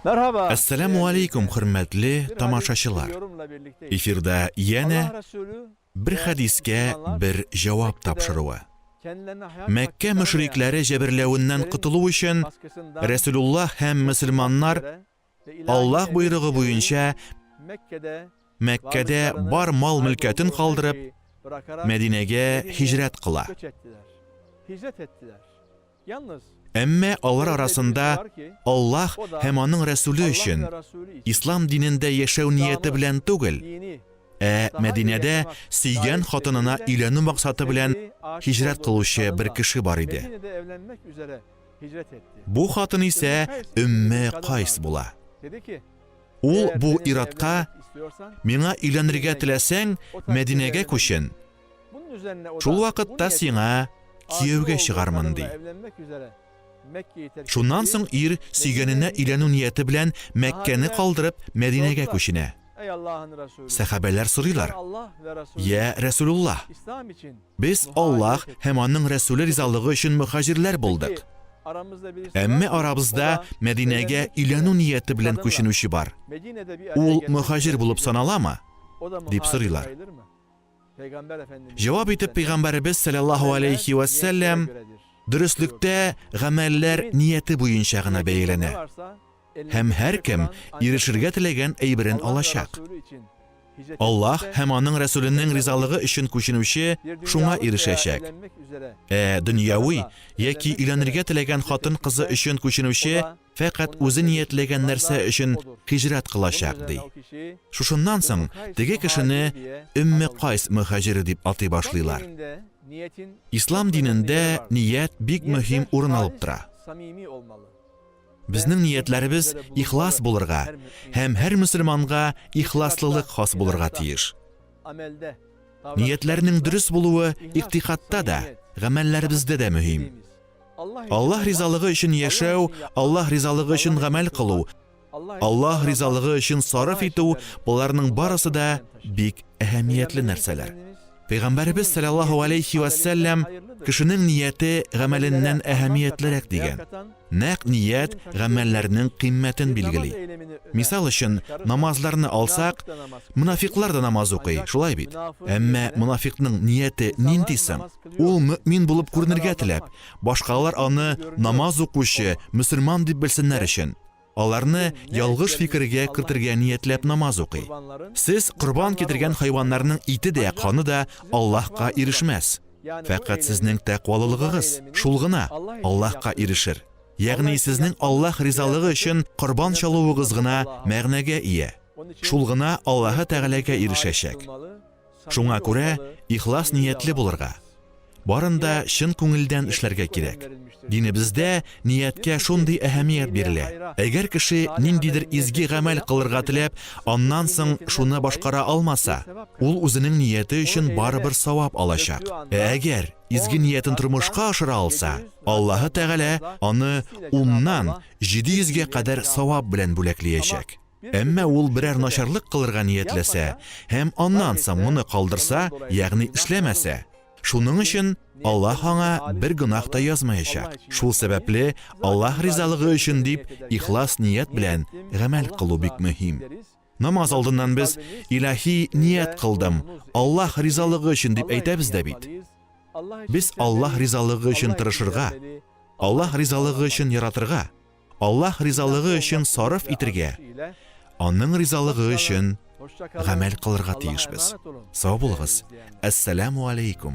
Merhaba. Assalamu alaikum hürmetli tamaşaçılar. Efirde yine bir hadiske bir cevap tapşırığı. Mekke müşrikleri cebirlevinden kutulu için Resulullah hem Müslümanlar Allah buyruğu boyunca Mekke'de bar mal mülketin kaldırıp Medine'ye hicret kıla. Emme onlar arasında Allah hem onun Resulü için İslam dininde yaşav niyeti bilen tugil, Medine'de siygen hatınına ilenü maksatı bilen hicret kılışı bir kişi var idi. Bu hatın ise Ümmü Qays bula. Ul bu iratqa, mina ilenirge tilesen Medine'ge koşun. Şul vakitta sina kiyevge çıgarmın dey. Şundan soň ir siygenine ilenü niyeti bilen Mekke'ni kaldırıp Medine'ge koşune. Sahabeler soruyorlar. Ya Resulullah, biz Allah hem onun Resulü rizalığı için muhacirler bulduk. Emme aramızda Medine'ge ilenü niyeti bilen koşunuşu var. Ul muhacir bulup sanala mı? Deyip soruyorlar. Cevap etip Peygamberimiz sallallahu aleyhi ve sellem dürüstlükte gameller niyeti boyunca gına beyleне. Hem her kim irişirge tilegen eybirin alacak. Allah hem onun Resulünün rizalığı için koşunuşu şuna irişecek. Dünyavi yeki ilenirge tilegen hatın kızı için koşunuşu fakat özü niyetlegen nerse için hicret kılacak dey. Şuşundan soň tege kişini Ümmü Qays muhaciri dip atay başlaylar. İslam dininde niyet bik mühim urun alıp tura. Bizning niyetlerimiz ihlas bulurga, hem her Müslümanga ihlaslılık has bulurga tiyiş. Niyetlerinin dürüst buluğu iktikatta da, gamellerimizde de mühim. Allah rizalığı için yaşav, Allah rizalığı için gamel kılu, Allah rizalığı için sarf etu, bularının barısı da bik ehemmiyetli nerseler. Peygamberimiz sallallahu aleyhi ve sellem kişinin niyeti gamelinden ehemmiyetlerek degen. Nak niyet gamellerinin kıymetin bilgili. Misal için namazlarını alsak, münafiklar da namaz okuy, şulay bit. Emme münafikning niyeti nintisin, ul mümin bulup görünürge tilep, başkalar onu namaz okuşu, Müslüman dip bilsinler için. Alarını yalgış fikirge kırtırge niyetlep namaz okuy. Siz kurban ketirgen hayvanlarının iti de kanı da Allah'a erişmez. Fakat sizning takvalılığınız şulgına Allah'a erişir. Yani sizning Allah rizalığı için kurban çaluğunuz gına mağnege iye. Şulgına Allah'a Teala'ga erişecek. Şuna göre ihlas niyetli bulurga. Barında şın көңілден işlerge gerek. Dinimizde niyetke şunday ehemmiyet berile. Eğer kişi nindidir izgi gamel kılırga tilep, ondan soň şunu başkara almasa, ul özünün niyeti için baribir savap alacak. Eğer izgi niyetin turmuşka aşıra alsa, Allah Teala onu ondan 700'ge kadar savap bilen bulekleyecek. Emme ul birer naşarlık kılırga niyetlese, hem ondan soň bunu kaldırsa, yani işlemese, şunun için Allah ona bir günah da yazmayacak. Şul sebeple Allah rizalığı için deyip ihlas niyet bilen gamel kılı bik mühim. Namaz aldından biz ilahi niyet kıldım, Allah rizalığı için deyip eytemiz de bit. Biz Allah rizalığı için tırışırga, Allah rizalığı için yaratırga, Allah rizalığı için sarf itirge, onun rizalığı için gamel kılırga tiyişbiz. Sağ bulunuz. Esselamu aleykum.